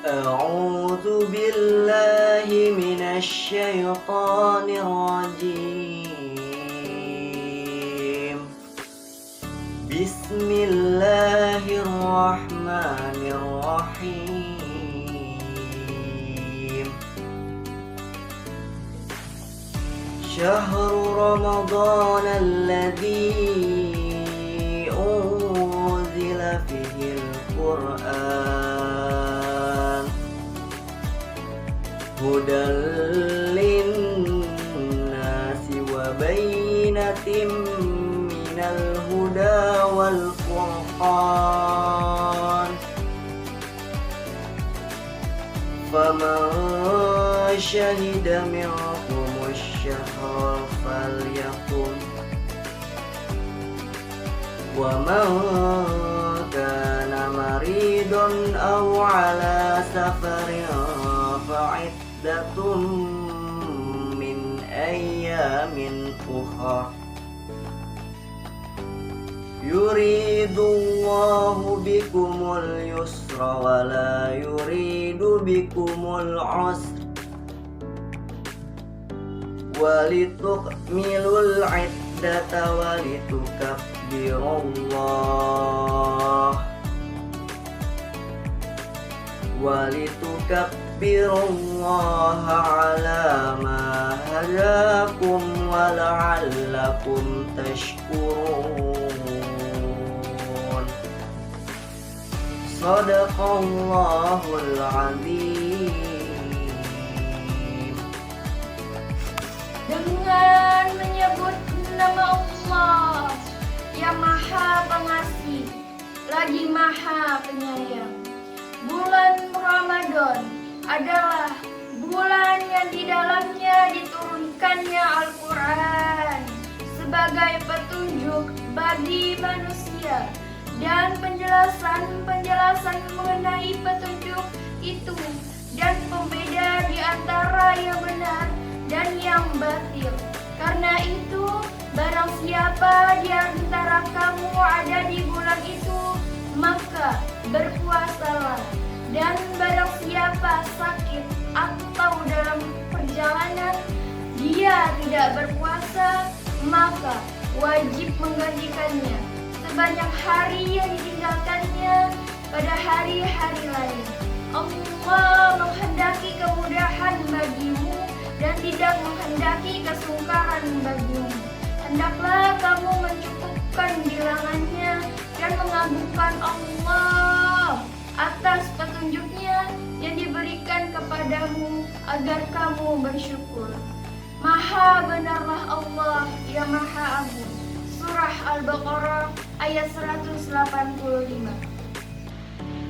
أعوذ بالله من الشيطان الرجيم. بسم الله الرحمن الرحيم. شهر رمضان الذي أنزل فيه القرآن هدى للناس وبينة من الهدى والفرقان فمن شهد منكم الشهر فليقم ومن كان مريضا أو على سفر فعدة من أيام أخر يريد الله بكم اليسر ولا يريد بكم العسر ولتكملوا العدة ولتكبروا الله على ما هداكم ولعلكم تشكرون. صدق الله العظيم. Dengan menyebut nama Allah yang Maha Pengasih lagi Maha Penyayang. Bulan Ramadan adalah bulan yang di dalamnya diturunkannya Al-Quran sebagai petunjuk bagi manusia dan penjelasan mengenai petunjuk itu dan pembeda di antara yang benar dan yang batil. Karena itu, barang siapa di antara kamu ada di bulan itu, maka berpuasalah. Dan barang siapa sakit atau dalam perjalanan dia tidak berpuasa, maka wajib menggantikannya sebanyak hari yang ditinggalkannya pada hari-hari lain. Allah menghendaki kemudahan bagimu dan tidak menghendaki kesukaran bagimu. Hendaklah kamu mencukupkan bilangannya dan mengagungkan Allah atas petunjuknya yang diberikan kepadamu agar kamu bersyukur. Maha benarlah Allah yang Maha Agung. Surah Al-Baqarah ayat 185.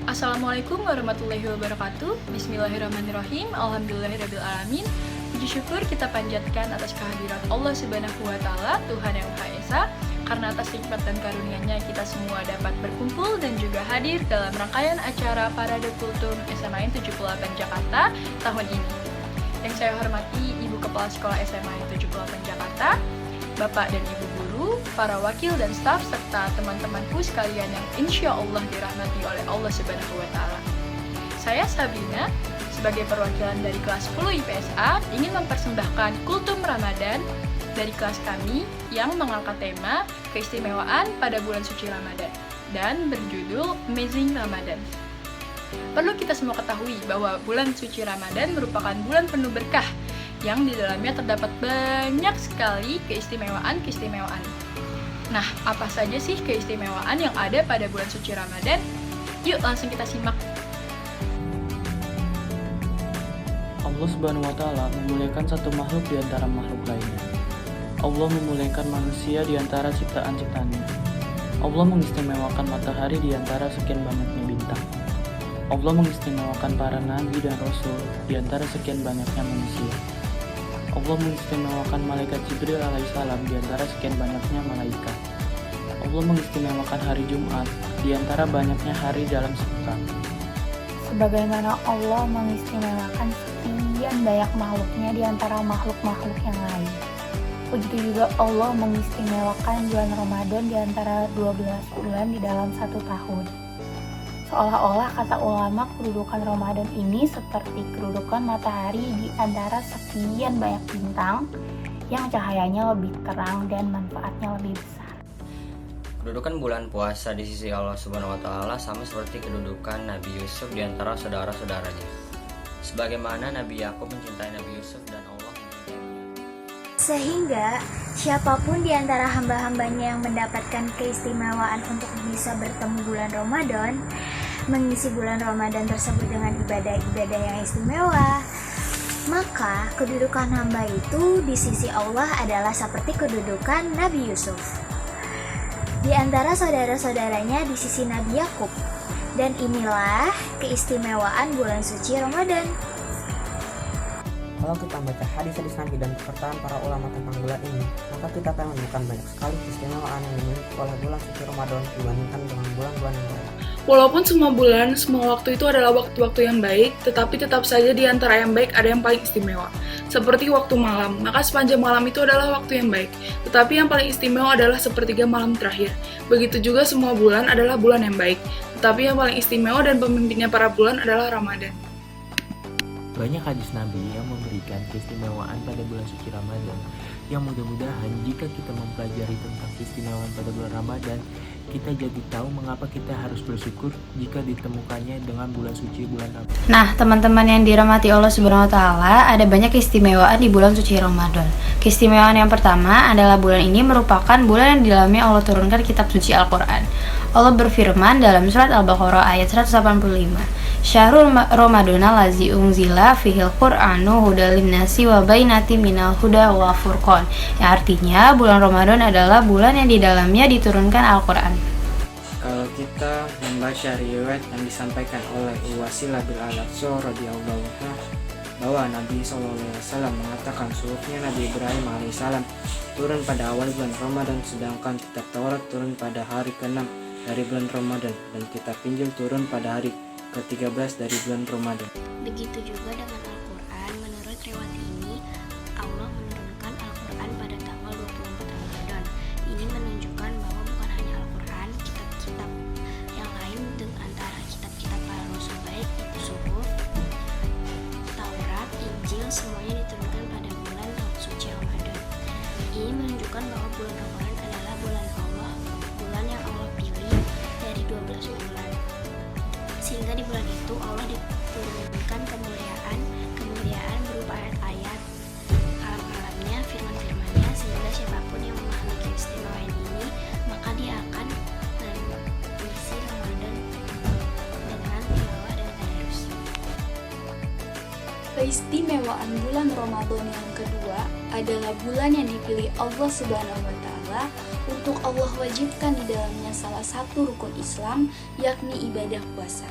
Assalamualaikum warahmatullahi wabarakatuh. Bismillahirrahmanirrahim. Alhamdulillahirrabbilalamin. Puji syukur kita panjatkan atas kehadiran Allah Subhanahu wa Ta'ala, Tuhan yang Maha Esa, karena atas nikmat dan karunia-Nya kita semua dapat berkumpul dan juga hadir dalam rangkaian acara Parade Kultum SMA 78 Jakarta tahun ini. Yang saya hormati Ibu Kepala Sekolah SMA 78 Jakarta, Bapak dan Ibu Guru, para wakil dan staf, serta teman-temanku sekalian yang insya Allah dirahmati oleh Allah Subhanahu wa Ta'ala. Saya Sabrina, sebagai perwakilan dari kelas 10 IPSA, ingin mempersembahkan Kultum Ramadan dari kelas kami yang mengangkat tema keistimewaan pada bulan suci Ramadan dan berjudul Amazing Ramadan. Perlu kita semua ketahui bahwa bulan suci Ramadan merupakan bulan penuh berkah yang di dalamnya terdapat banyak sekali keistimewaan-keistimewaan. Nah, apa saja sih keistimewaan yang ada pada bulan suci Ramadan? Yuk langsung kita simak. Allah Subhanahu wa Ta'ala memuliakan satu makhluk di antara makhluk lainnya. Allah memuliakan manusia di antara ciptaan-ciptaannya. Allah mengistimewakan matahari di antara sekian banyaknya bintang. Allah mengistimewakan para nabi dan rasul di antara sekian banyaknya manusia. Allah mengistimewakan malaikat Jibril alaihissalam di antara sekian banyaknya malaikat. Allah mengistimewakan hari Jumat di antara banyaknya hari dalam sepekan. Sebagaimana Allah mengistimewakan sekian banyak makhluknya di antara makhluk-makhluk yang lain. Begitu juga Allah mengistimewakan bulan Ramadan di antara 12 bulan di dalam satu tahun. Seolah-olah kata ulama kedudukan Ramadan ini seperti kedudukan matahari di antara sekian banyak bintang yang cahayanya lebih terang dan manfaatnya lebih besar. Kedudukan bulan puasa di sisi Allah Subhanahu wa taala sama seperti kedudukan Nabi Yusuf di antara saudara-saudaranya. Sebagaimana Nabi Yakub mencintai Nabi Yusuf dan Allah Sehingga siapapun di antara hamba-hambanya yang mendapatkan keistimewaan untuk bisa bertemu bulan Ramadan, mengisi bulan Ramadan tersebut dengan ibadah-ibadah yang istimewa, maka kedudukan hamba itu di sisi Allah adalah seperti kedudukan Nabi Yusuf di antara saudara-saudaranya di sisi Nabi Yakub. Dan inilah keistimewaan bulan suci Ramadan. Kalau kita membaca hadis-hadis Nabi dan perkataan para ulama tentang bulan ini, maka kita akan menemukan banyak sekali keistimewaan yang dimiliki oleh bulan suci Ramadan dibandingkan dengan bulan-bulan yang lain. Walaupun semua bulan, semua waktu itu adalah waktu-waktu yang baik, tetapi tetap saja di antara yang baik ada yang paling istimewa. Seperti waktu malam, maka sepanjang malam itu adalah waktu yang baik, tetapi yang paling istimewa adalah sepertiga malam terakhir. Begitu juga semua bulan adalah bulan yang baik, tetapi yang paling istimewa dan pemimpinnya para bulan adalah Ramadan. Banyak hadis Nabi yang memberikan keistimewaan pada bulan suci Ramadan, yang mudah-mudahan jika kita mempelajari tentang keistimewaan pada bulan Ramadan, kita jadi tahu mengapa kita harus bersyukur jika ditemukannya dengan bulan suci bulan Ramadan. Nah, teman-teman yang dirahmati Allah Subhanahu wa taala, ada banyak keistimewaan di bulan suci Ramadan. Keistimewaan yang pertama adalah bulan ini merupakan bulan yang di dalamnya Allah turunkan kitab suci Al-Qur'an. Allah berfirman dalam surat Al-Baqarah ayat 185. Syahrul Ramadana lazi unzila fihil Qur'anu hudal linnasi wa bainati minal huda wa furqan. Yang artinya bulan Ramadan adalah bulan yang di dalamnya diturunkan Al-Qur'an. Kalau kita membaca riwayat yang disampaikan oleh Uwasilah bin Al-Aqsa radhiyallahu anhu bahwa Nabi SAW mengatakan suhufnya Nabi Ibrahim AS turun pada awal bulan Ramadan, sedangkan kitab Taurat turun pada hari ke-6 dari bulan Ramadan dan kitab Injil turun pada hari ke-13 dari bulan Ramadan. Begitu juga dengan Al-Quran. Menurut riwayat ini, Allah menurunkan Al-Quran pada tanggal 24 Ramadan. Ini menunjukkan bahwa bukan hanya Al-Quran, kitab-kitab yang lain dengan antara kitab-kitab para rasul baik itu Suhuf, Taurat, Injil, semuanya diturunkan pada bulan suci Ramadan. Ini menunjukkan bahwa bulan Ramadan adalah bulan Allah, bulan yang Allah pilih dari 12 bulan. Sehingga di bulan itu Allah diturunkan kemuliaan berupa ayat-ayat, kalam-kalamnya, firman-firmannya, sehingga siapapun yang memahami keistimewaan ini, maka dia akan mengisi Ramadan dengan tilawah dan tadarus. Keistimewaan bulan Ramadan yang kedua adalah bulan yang dipilih Allah Subhanahu wa taala untuk Allah wajibkan di dalamnya salah satu rukun Islam, yakni ibadah puasa.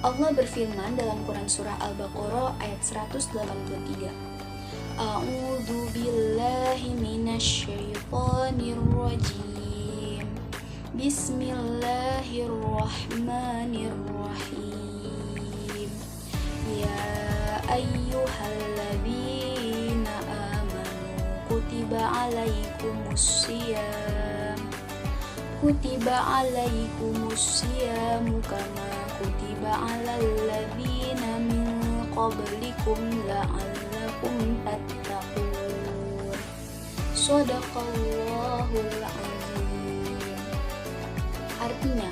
Allah berfirman dalam Quran surah Al-Baqarah ayat 183. A'udzu billahi minasyaitonir rajim. Bismillahirrahmanirrahim. Ya ayyuhalladzina amanu kutiba alaikumusiyam kama kutiba alal ladzina min qablikum la'allakum tattaqun. Shadaqallahul azim. Artinya,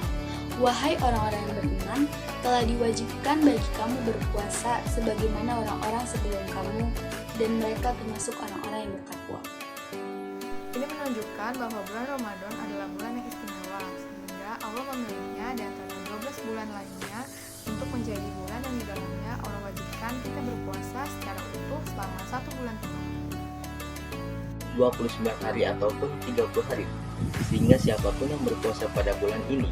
wahai orang-orang yang beriman, telah diwajibkan bagi kamu berpuasa sebagaimana orang-orang sebelum kamu, dan mereka termasuk orang-orang yang bertakwa. Ini menunjukkan bahwa bulan Ramadan adalah bulan yang istimewa, sehingga Allah memilihnya di antara 12 bulan lainnya untuk menjadi bulan yang di dalamnya Allah wajibkan kita berpuasa secara utuh selama 1 bulan penuh. 29 hari ataupun 30 hari, sehingga siapapun yang berpuasa pada bulan ini,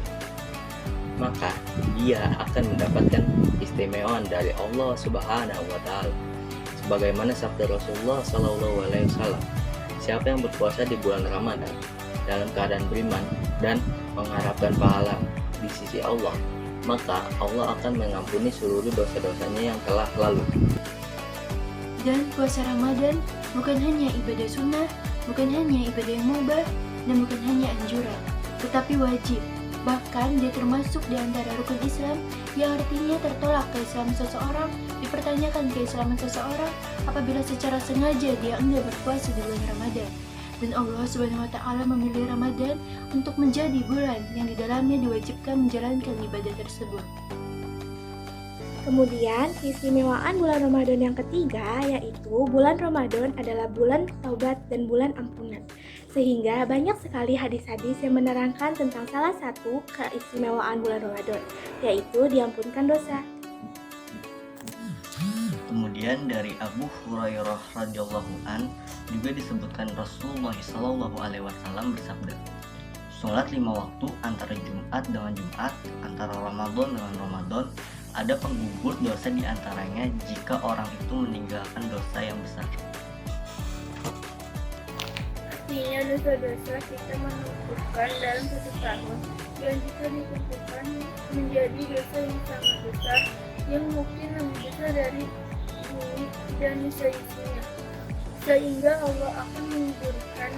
maka dia akan mendapatkan istimewaan dari Allah Subhanahu wa taala. Sebagaimana sabda Rasulullah SAW, siapa yang berpuasa di bulan Ramadan dalam keadaan beriman dan mengharapkan pahala di sisi Allah, maka Allah akan mengampuni seluruh dosa-dosanya yang telah lalu. Dan puasa Ramadan bukan hanya ibadah sunnah, bukan hanya ibadah yang mubah, dan bukan hanya anjuran, tetapi wajib. Bahkan dia termasuk di antara rukun Islam, yang artinya tertolak keislaman seseorang, dipertanyakan keislaman seseorang apabila secara sengaja dia enggan berpuasa di bulan Ramadan. Dan Allah Subhanahu wa Ta'ala memilih Ramadan untuk menjadi bulan yang di dalamnya diwajibkan menjalankan ibadah tersebut. Kemudian, keistimewaan bulan Ramadan yang ketiga yaitu bulan Ramadan adalah bulan taubat dan bulan ampunan. Sehingga banyak sekali hadis-hadis yang menerangkan tentang salah satu keistimewaan bulan Ramadan, yaitu diampunkan dosa. Kemudian dari Abu Hurairah radhiyallahu an juga disebutkan Rasulullah SAW bersabda, sholat 5 waktu antara Jumat dengan Jumat, antara Ramadan dengan Ramadan, ada penggugur dosa di antaranya jika orang itu meninggalkan dosa yang besar. Artinya dosa-dosa kita mengumpulkan dalam satu tahun, dan jika dikumpulkan menjadi dosa yang sangat besar, yang mungkin lebih besar dari bumi dan seisinya. Sehingga Allah akan menggugurkan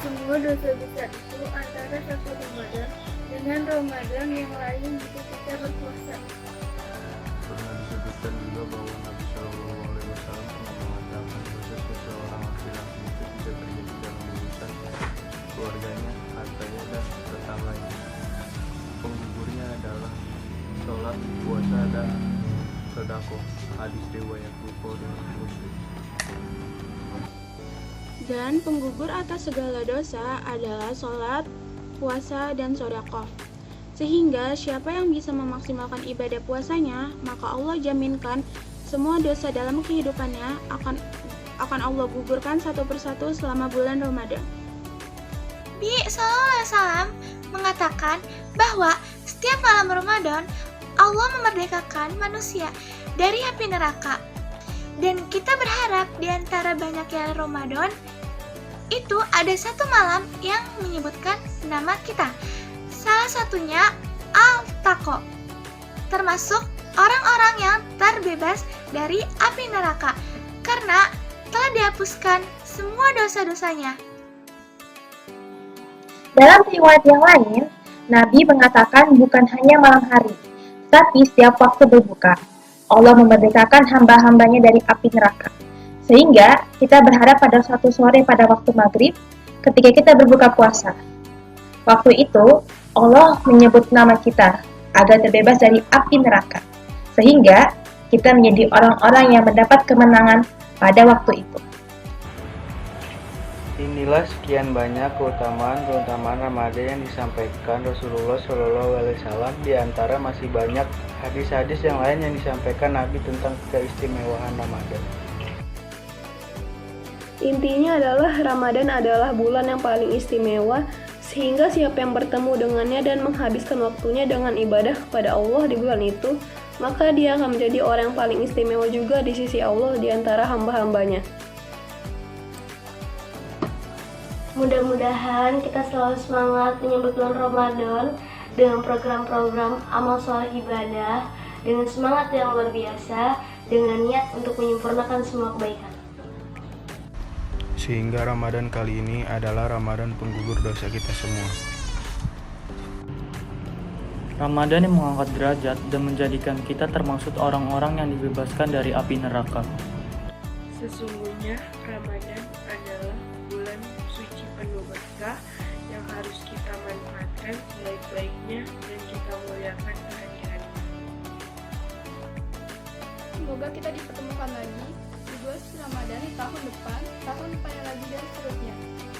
semua dosa besar itu antara satu Ramadan dengan Ramadan yang lain jika kita berpuasa. Pernah disebutkan juga bahwa Nabi Shallallahu Alaihi Wasallam pernah mengatakan dosa seseorang laki-laki itu tidak terjadi dalam urusan keluarganya, hartanya, dan tetangganya. Penggugurnya adalah sholat, puasa, dan sedekah. Hadis riwayat Bukhari dan Muslim. Dan penggugur atas segala dosa adalah sholat, puasa, dan sedekah. Sehingga siapa yang bisa memaksimalkan ibadah puasanya, maka Allah jaminkan semua dosa dalam kehidupannya akan Allah gugurkan satu persatu selama bulan Ramadan. Nabi SAW mengatakan bahwa setiap malam Ramadan Allah memerdekakan manusia dari api neraka. Dan kita berharap di antara banyaknya Ramadan itu ada satu malam yang menyebutkan nama kita. Salah satunya Al-Taqo, termasuk orang-orang yang terbebas dari api neraka karena telah dihapuskan semua dosa-dosanya. Dalam riwayat yang lain, Nabi mengatakan bukan hanya malam hari, tapi setiap waktu berbuka, Allah memerdekakan hamba-hambanya dari api neraka. Sehingga kita berharap pada suatu sore pada waktu maghrib, ketika kita berbuka puasa. Waktu itu, Allah menyebut nama kita agar terbebas dari api neraka. Sehingga kita menjadi orang-orang yang mendapat kemenangan pada waktu itu. Inilah sekian banyak keutamaan Ramadan yang disampaikan Rasulullah SAW. Di antara masih banyak hadis-hadis yang lain yang disampaikan Nabi tentang keistimewaan Ramadan. Intinya adalah Ramadan adalah bulan yang paling istimewa, sehingga siapa yang bertemu dengannya dan menghabiskan waktunya dengan ibadah kepada Allah di bulan itu, maka dia akan menjadi orang yang paling istimewa juga di sisi Allah di antara hamba-hambanya. Mudah-mudahan kita selalu semangat menyambut bulan Ramadan dengan program-program amal soleh ibadah, dengan semangat yang luar biasa, dengan niat untuk menyempurnakan semua kebaikan. Sehingga Ramadan kali ini adalah Ramadan penggugur dosa kita semua. Ramadan yang mengangkat derajat dan menjadikan kita termasuk orang-orang yang dibebaskan dari api neraka. Sesungguhnya Ramadan adalah bulan suci penuh berkah yang harus kita manfaatkan sebaik-baiknya dan kita muliakan kehadirannya. Semoga kita dipertemukan lagi di bulan Ramadan di tahun depan lagi dan seterusnya,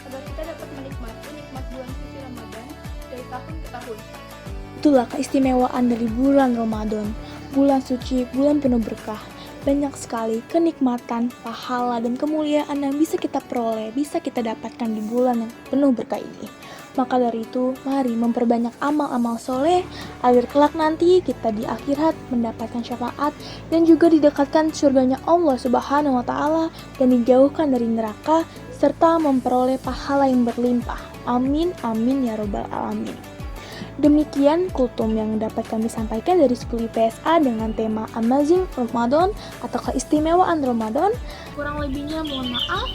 agar kita dapat menikmati nikmat bulan suci Ramadan dari tahun ke tahun. Itulah keistimewaan dari bulan Ramadan, bulan suci, bulan penuh berkah. Banyak sekali kenikmatan, pahala, dan kemuliaan yang bisa kita peroleh, bisa kita dapatkan di bulan yang penuh berkah ini. Maka dari itu, mari memperbanyak amal-amal soleh agar kelak nanti kita di akhirat mendapatkan syafaat dan juga didekatkan surganya Allah Subhanahu wa Ta'ala dan dijauhkan dari neraka serta memperoleh pahala yang berlimpah. Amin, amin ya robbal alamin. Demikian kultum yang dapat kami sampaikan dari Sekolah PSA dengan tema Amazing Ramadan atau keistimewaan Ramadan. Kurang lebihnya mohon maaf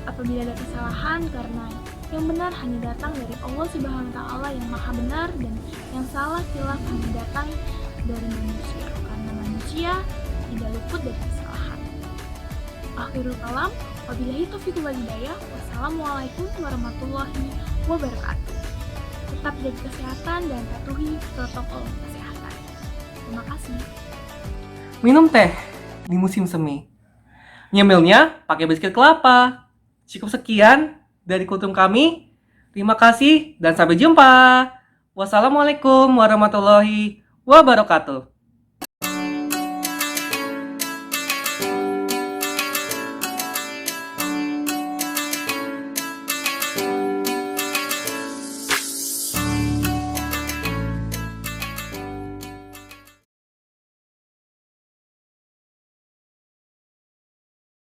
apabila ada kesalahan karena Yang benar hanya datang dari Allah Subhanahu wa taala yang Maha benar, dan yang salah khilaf hanya datang dari manusia, karena manusia tidak luput dari kesalahan. Akhirul kalam, wabillahi taufiq wal hidayah. Wassalamualaikum warahmatullahi wabarakatuh. Tetap jaga kesehatan dan patuhi protokol kesehatan. Terima kasih. Minum teh di musim semi. Nyemilnya pakai biskuit kelapa. Cukup sekian dari kultum kami. Terima kasih dan sampai jumpa. Wassalamualaikum warahmatullahi wabarakatuh.